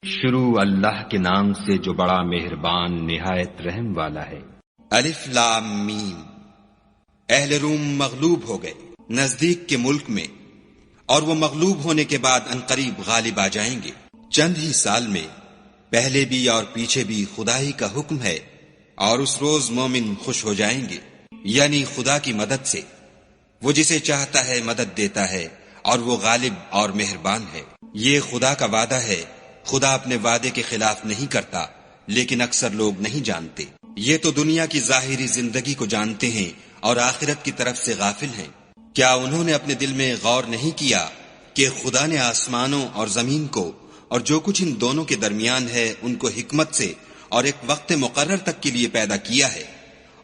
شروع اللہ کے نام سے جو بڑا مہربان نہایت رحم والا ہے۔ الف لام میم۔ اہل روم مغلوب ہو گئے نزدیک کے ملک میں، اور وہ مغلوب ہونے کے بعد عنقریب غالب آ جائیں گے۔ چند ہی سال میں پہلے بھی اور پیچھے بھی خدا ہی کا حکم ہے، اور اس روز مومن خوش ہو جائیں گے، یعنی خدا کی مدد سے۔ وہ جسے چاہتا ہے مدد دیتا ہے، اور وہ غالب اور مہربان ہے۔ یہ خدا کا وعدہ ہے، خدا اپنے وعدے کے خلاف نہیں کرتا، لیکن اکثر لوگ نہیں جانتے۔ یہ تو دنیا کی ظاہری زندگی کو جانتے ہیں اور آخرت کی طرف سے غافل ہیں۔ کیا انہوں نے اپنے دل میں غور نہیں کیا کہ خدا نے آسمانوں اور زمین کو اور جو کچھ ان دونوں کے درمیان ہے ان کو حکمت سے اور ایک وقت مقرر تک کے لیے پیدا کیا ہے،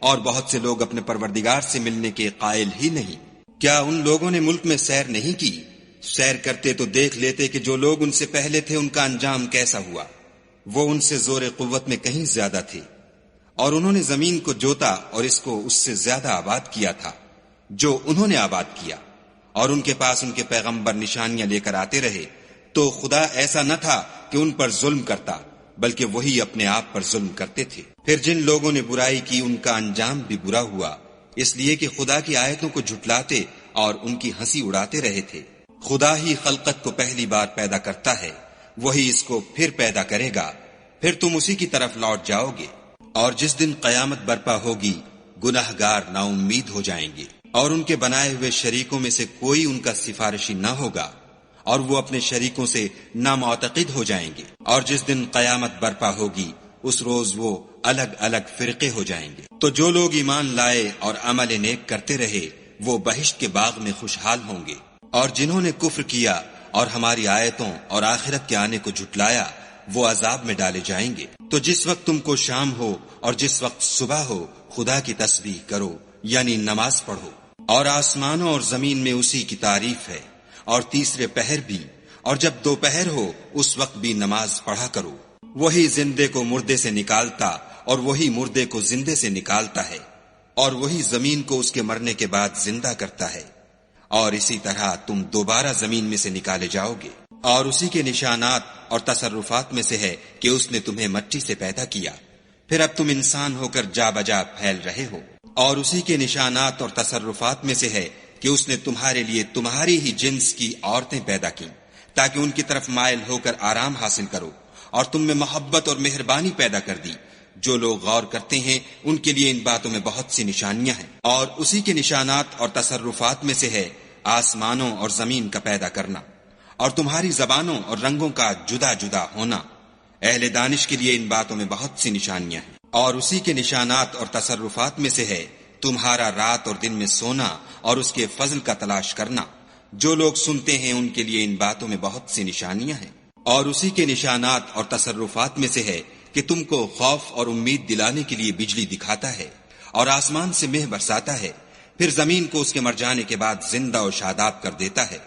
اور بہت سے لوگ اپنے پروردگار سے ملنے کے قائل ہی نہیں۔ کیا ان لوگوں نے ملک میں سیر نہیں کی؟ سیر کرتے تو دیکھ لیتے کہ جو لوگ ان سے پہلے تھے ان کا انجام کیسا ہوا۔ وہ ان سے زور قوت میں کہیں زیادہ تھے، اور انہوں نے زمین کو جوتا اور اس کو اس سے زیادہ آباد کیا تھا جو انہوں نے آباد کیا، اور ان کے پاس ان کے پیغمبر نشانیاں لے کر آتے رہے، تو خدا ایسا نہ تھا کہ ان پر ظلم کرتا، بلکہ وہی اپنے آپ پر ظلم کرتے تھے۔ پھر جن لوگوں نے برائی کی ان کا انجام بھی برا ہوا، اس لیے کہ خدا کی آیتوں کو جھٹلاتے اور ان کی ہنسی اڑاتے رہے تھے۔ خدا ہی خلقت کو پہلی بار پیدا کرتا ہے، وہی اس کو پھر پیدا کرے گا، پھر تم اسی کی طرف لوٹ جاؤ گے۔ اور جس دن قیامت برپا ہوگی گناہگار نا امید ہو جائیں گے، اور ان کے بنائے ہوئے شریکوں میں سے کوئی ان کا سفارشی نہ ہوگا، اور وہ اپنے شریکوں سے نامعتقد ہو جائیں گے۔ اور جس دن قیامت برپا ہوگی اس روز وہ الگ الگ فرقے ہو جائیں گے۔ تو جو لوگ ایمان لائے اور عمل نیک کرتے رہے وہ بہشت کے باغ میں خوشحال ہوں گے، اور جنہوں نے کفر کیا اور ہماری آیتوں اور آخرت کے آنے کو جھٹلایا وہ عذاب میں ڈالے جائیں گے۔ تو جس وقت تم کو شام ہو اور جس وقت صبح ہو خدا کی تسبیح کرو، یعنی نماز پڑھو۔ اور آسمانوں اور زمین میں اسی کی تعریف ہے، اور تیسرے پہر بھی، اور جب دوپہر ہو اس وقت بھی نماز پڑھا کرو۔ وہی زندے کو مردے سے نکالتا اور وہی مردے کو زندے سے نکالتا ہے، اور وہی زمین کو اس کے مرنے کے بعد زندہ کرتا ہے، اور اسی طرح تم دوبارہ زمین میں سے نکالے جاؤ گے۔ اور اسی کے نشانات اور تصرفات میں سے ہے کہ اس نے تمہیں مٹی سے پیدا کیا، پھر اب تم انسان ہو کر جا بجا پھیل رہے ہو۔ اور اسی کے نشانات اور تصرفات میں سے ہے کہ اس نے تمہارے لیے تمہاری ہی جنس کی عورتیں پیدا کی تاکہ ان کی طرف مائل ہو کر آرام حاصل کرو، اور تم میں محبت اور مہربانی پیدا کر دی۔ جو لوگ غور کرتے ہیں ان کے لیے ان باتوں میں بہت سی نشانیاں ہیں۔ اور اسی کے نشانات اور تصرفات میں سے ہے آسمانوں اور زمین کا پیدا کرنا، اور تمہاری زبانوں اور رنگوں کا جدا جدا ہونا۔ اہل دانش کے لیے ان باتوں میں بہت سی نشانیاں ہیں۔ اور اسی کے نشانات اور تصرفات میں سے ہے تمہارا رات اور دن میں سونا اور اس کے فضل کا تلاش کرنا۔ جو لوگ سنتے ہیں ان کے لیے ان باتوں میں بہت سی نشانیاں ہیں۔ اور اسی کے نشانات اور تصرفات میں سے ہے کہ تم کو خوف اور امید دلانے کے لیے بجلی دکھاتا ہے، اور آسمان سے مہ برساتا ہے، پھر زمین کو اس کے مر جانے کے بعد زندہ و شاداب کر دیتا ہے۔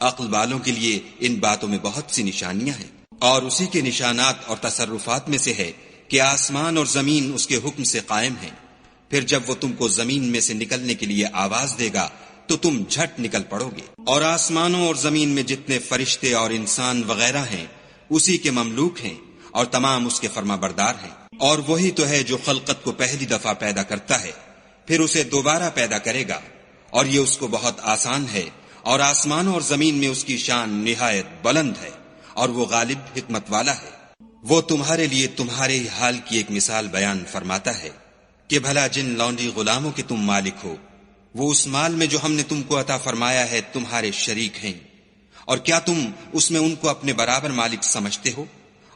عقل والوں کے لیے ان باتوں میں بہت سی نشانیاں ہیں۔ اور اسی کے نشانات اور تصرفات میں سے ہے کہ آسمان اور زمین اس کے حکم سے قائم ہیں، پھر جب وہ تم کو زمین میں سے نکلنے کے لیے آواز دے گا تو تم جھٹ نکل پڑو گے۔ اور آسمانوں اور زمین میں جتنے فرشتے اور انسان وغیرہ ہیں اسی کے مملوک ہیں، اور تمام اس کے فرما بردار ہیں۔ اور وہی تو ہے جو خلقت کو پہلی دفعہ پیدا کرتا ہے، پھر اسے دوبارہ پیدا کرے گا، اور یہ اس کو بہت آسان ہے۔ اور آسمانوں اور زمین میں اس کی شان نہایت بلند ہے، اور وہ غالب حکمت والا ہے۔ وہ تمہارے لیے تمہارے ہی حال کی ایک مثال بیان فرماتا ہے کہ بھلا جن لونڈی غلاموں کے تم مالک ہو وہ اس مال میں جو ہم نے تم کو عطا فرمایا ہے تمہارے شریک ہیں، اور کیا تم اس میں ان کو اپنے برابر مالک سمجھتے ہو؟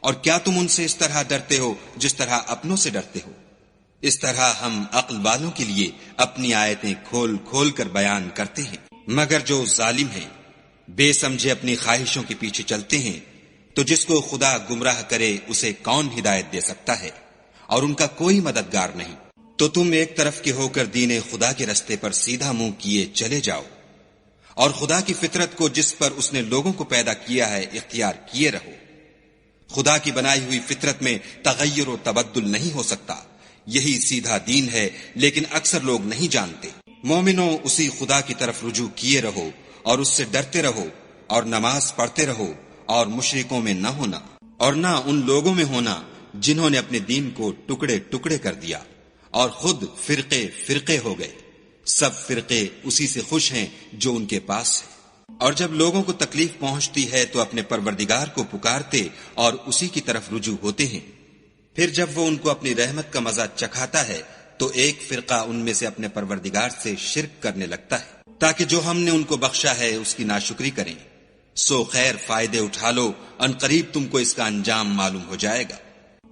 اور کیا تم ان سے اس طرح ڈرتے ہو جس طرح اپنوں سے ڈرتے ہو؟ اس طرح ہم عقل والوں کے لیے اپنی آیتیں کھول کھول کر بیان کرتے ہیں۔ مگر جو ظالم ہیں بے سمجھے اپنی خواہشوں کے پیچھے چلتے ہیں، تو جس کو خدا گمراہ کرے اسے کون ہدایت دے سکتا ہے، اور ان کا کوئی مددگار نہیں۔ تو تم ایک طرف کے ہو کر دین خدا کے رستے پر سیدھا منہ کیے چلے جاؤ، اور خدا کی فطرت کو جس پر اس نے لوگوں کو پیدا کیا ہے اختیار کیے رہو۔ خدا کی بنائی ہوئی فطرت میں تغیر و تبدل نہیں ہو سکتا، یہی سیدھا دین ہے، لیکن اکثر لوگ نہیں جانتے۔ مومنوں اسی خدا کی طرف رجوع کیے رہو اور اس سے ڈرتے رہو، اور نماز پڑھتے رہو اور مشرکوں میں نہ ہونا۔ اور نہ ان لوگوں میں ہونا جنہوں نے اپنے دین کو ٹکڑے ٹکڑے کر دیا اور خود فرقے فرقے ہو گئے۔ سب فرقے اسی سے خوش ہیں جو ان کے پاس ہے، اور جب لوگوں کو تکلیف پہنچتی ہے تو اپنے پروردگار کو پکارتے اور اسی کی طرف رجوع ہوتے ہیں۔ پھر جب وہ ان کو اپنی رحمت کا مزہ چکھاتا ہے تو ایک فرقہ ان میں سے اپنے پروردگار سے شرک کرنے لگتا ہے تاکہ جو ہم نے ان کو بخشا ہے اس کی ناشکری کریں۔ سو خیر فائدے اٹھا لو، ان قریب تم کو اس کا انجام معلوم ہو جائے گا۔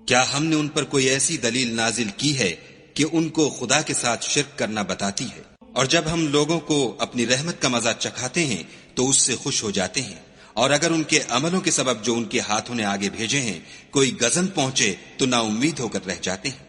کیا ہم نے ان پر کوئی ایسی دلیل نازل کی ہے کہ ان کو خدا کے ساتھ شرک کرنا بتاتی ہے؟ اور جب ہم لوگوں کو اپنی رحمت کا مزہ چکھاتے ہیں تو اس سے خوش ہو جاتے ہیں، اور اگر ان کے عملوں کے سبب جو ان کے ہاتھوں نے آگے بھیجے ہیں کوئی غضب پہنچے تو نا امید ہو کر رہ جاتے ہیں۔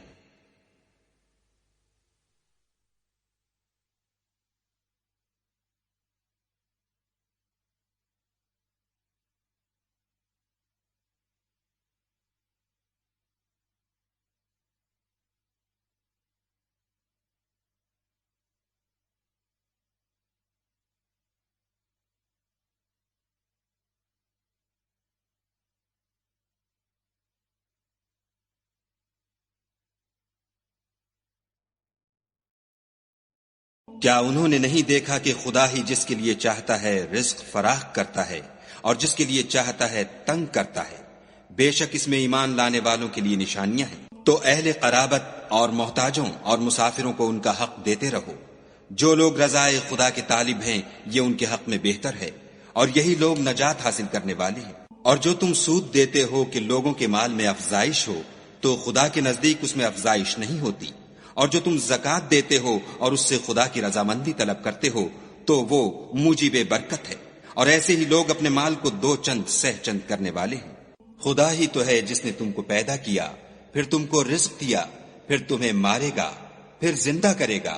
کیا انہوں نے نہیں دیکھا کہ خدا ہی جس کے لیے چاہتا ہے رزق فراخ کرتا ہے اور جس کے لیے چاہتا ہے تنگ کرتا ہے؟ بے شک اس میں ایمان لانے والوں کے لیے نشانیاں ہیں۔ تو اہل قرابت اور محتاجوں اور مسافروں کو ان کا حق دیتے رہو۔ جو لوگ رضائے خدا کے طالب ہیں یہ ان کے حق میں بہتر ہے، اور یہی لوگ نجات حاصل کرنے والے ہیں۔ اور جو تم سود دیتے ہو کہ لوگوں کے مال میں افزائش ہو تو خدا کے نزدیک اس میں افزائش نہیں ہوتی، اور جو تم زکوٰۃ دیتے ہو اور اس سے خدا کی رضامندی طلب کرتے ہو تو وہ موجب برکت ہے، اور ایسے ہی لوگ اپنے مال کو دو چند سہ چند کرنے والے ہیں۔ خدا ہی تو ہے جس نے تم کو پیدا کیا، پھر تم کو رزق دیا، پھر تمہیں مارے گا، پھر زندہ کرے گا۔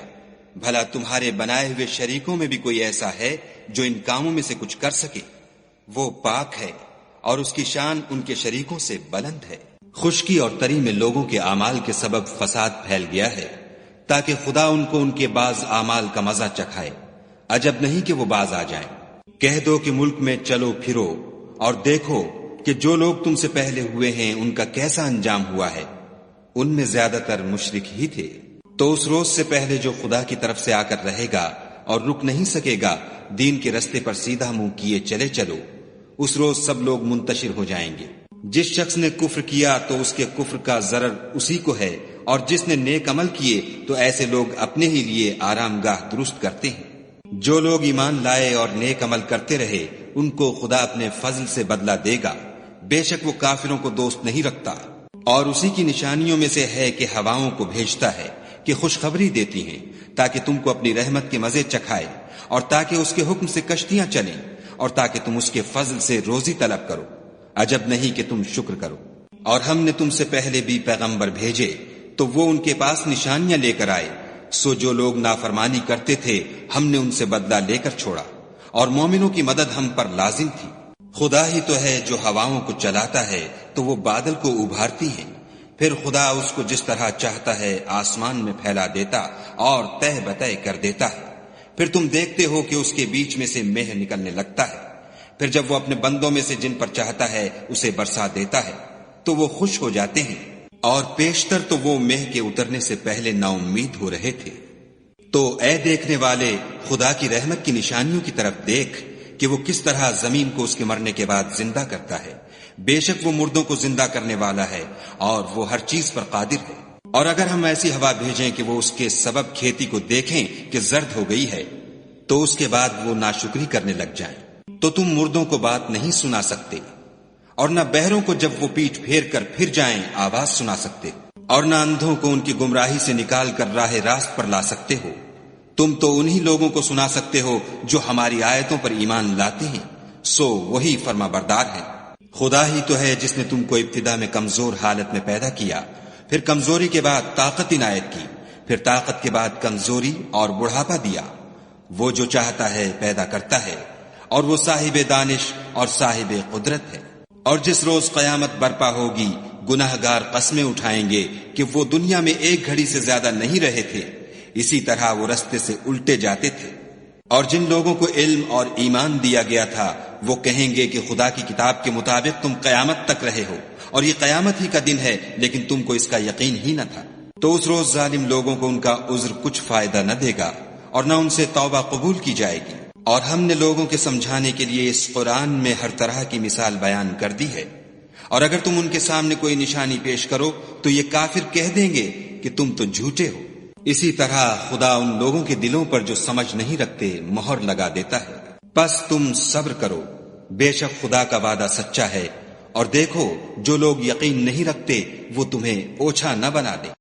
بھلا تمہارے بنائے ہوئے شریکوں میں بھی کوئی ایسا ہے جو ان کاموں میں سے کچھ کر سکے؟ وہ پاک ہے اور اس کی شان ان کے شریکوں سے بلند ہے۔ خشکی اور تری میں لوگوں کے اعمال کے سبب فساد پھیل گیا ہے تاکہ خدا ان کو ان کے بعض اعمال کا مزہ چکھائے۔ عجب نہیں کہ وہ باز آ جائیں۔ کہہ دو کہ ملک میں چلو پھرو اور دیکھو کہ جو لوگ تم سے پہلے ہوئے ہیں ان کا کیسا انجام ہوا ہے، ان میں زیادہ تر مشرک ہی تھے۔ تو اس روز سے پہلے جو خدا کی طرف سے آ کر رہے گا اور رک نہیں سکے گا، دین کے رستے پر سیدھا منہ کیے چلے چلو، اس روز سب لوگ منتشر ہو جائیں گے۔ جس شخص نے کفر کیا تو اس کے کفر کا ضرر اسی کو ہے، اور جس نے نیک عمل کیے تو ایسے لوگ اپنے ہی لیے آرام گاہ درست کرتے ہیں۔ جو لوگ ایمان لائے اور نیک عمل کرتے رہے ان کو خدا اپنے فضل سے بدلہ دے گا، بے شک وہ کافروں کو دوست نہیں رکھتا۔ اور اسی کی نشانیوں میں سے ہے کہ ہواؤں کو بھیجتا ہے کہ خوشخبری دیتی ہیں تاکہ تم کو اپنی رحمت کے مزے چکھائے، اور تاکہ اس کے حکم سے کشتیاں چلیں، اور تاکہ تم اس کے فضل سے روزی طلب کرو۔ عجب نہیں کہ تم شکر کرو۔ اور ہم نے تم سے پہلے بھی پیغمبر بھیجے تو وہ ان کے پاس نشانیاں لے کر آئے، سو جو لوگ نافرمانی کرتے تھے ہم نے ان سے بدلہ لے کر چھوڑا، اور مومنوں کی مدد ہم پر لازم تھی۔ خدا ہی تو ہے جو ہواؤں کو چلاتا ہے تو وہ بادل کو ابھارتی ہیں، پھر خدا اس کو جس طرح چاہتا ہے آسمان میں پھیلا دیتا اور تہ بتہ کر دیتا ہے۔ پھر تم دیکھتے ہو کہ اس کے بیچ میں سے مہ نکلنے لگتا ہے، پھر جب وہ اپنے بندوں میں سے جن پر چاہتا ہے اسے برسا دیتا ہے تو وہ خوش ہو جاتے ہیں، اور پیشتر تو وہ مہ کے اترنے سے پہلے نا امید ہو رہے تھے۔ تو اے دیکھنے والے، خدا کی رحمت کی نشانیوں کی طرف دیکھ کہ وہ کس طرح زمین کو اس کے مرنے کے بعد زندہ کرتا ہے۔ بے شک وہ مردوں کو زندہ کرنے والا ہے اور وہ ہر چیز پر قادر ہے۔ اور اگر ہم ایسی ہوا بھیجیں کہ وہ اس کے سبب کھیتی کو دیکھیں کہ زرد ہو گئی ہے تو اس کے بعد وہ ناشکری کرنے لگ جائیں، تو تم مردوں کو بات نہیں سنا سکتے، اور نہ بہروں کو جب وہ پیٹھ پھیر کر پھر جائیں آواز سنا سکتے، اور نہ اندھوں کو ان کی گمراہی سے نکال کر راہ راست پر لا سکتے ہو۔ تم تو انہی لوگوں کو سنا سکتے ہو جو ہماری آیتوں پر ایمان لاتے ہیں، سو وہی فرما بردار ہے۔ خدا ہی تو ہے جس نے تم کو ابتدا میں کمزور حالت میں پیدا کیا، پھر کمزوری کے بعد طاقت عنایت کی، پھر طاقت کے بعد کمزوری اور بڑھاپا دیا۔ وہ جو چاہتا ہے پیدا کرتا ہے، اور وہ صاحب دانش اور صاحب قدرت ہے۔ اور جس روز قیامت برپا ہوگی گناہگار قسمیں اٹھائیں گے کہ وہ دنیا میں ایک گھڑی سے زیادہ نہیں رہے تھے، اسی طرح وہ رستے سے الٹے جاتے تھے۔ اور جن لوگوں کو علم اور ایمان دیا گیا تھا وہ کہیں گے کہ خدا کی کتاب کے مطابق تم قیامت تک رہے ہو، اور یہ قیامت ہی کا دن ہے لیکن تم کو اس کا یقین ہی نہ تھا۔ تو اس روز ظالم لوگوں کو ان کا عذر کچھ فائدہ نہ دے گا اور نہ ان سے توبہ قبول کی جائے گی۔ اور ہم نے لوگوں کے سمجھانے کے لیے اس قرآن میں ہر طرح کی مثال بیان کر دی ہے، اور اگر تم ان کے سامنے کوئی نشانی پیش کرو تو یہ کافر کہہ دیں گے کہ تم تو جھوٹے ہو۔ اسی طرح خدا ان لوگوں کے دلوں پر جو سمجھ نہیں رکھتے مہر لگا دیتا ہے۔ بس تم صبر کرو، بے شک خدا کا وعدہ سچا ہے، اور دیکھو جو لوگ یقین نہیں رکھتے وہ تمہیں اوچھا نہ بنا دیں۔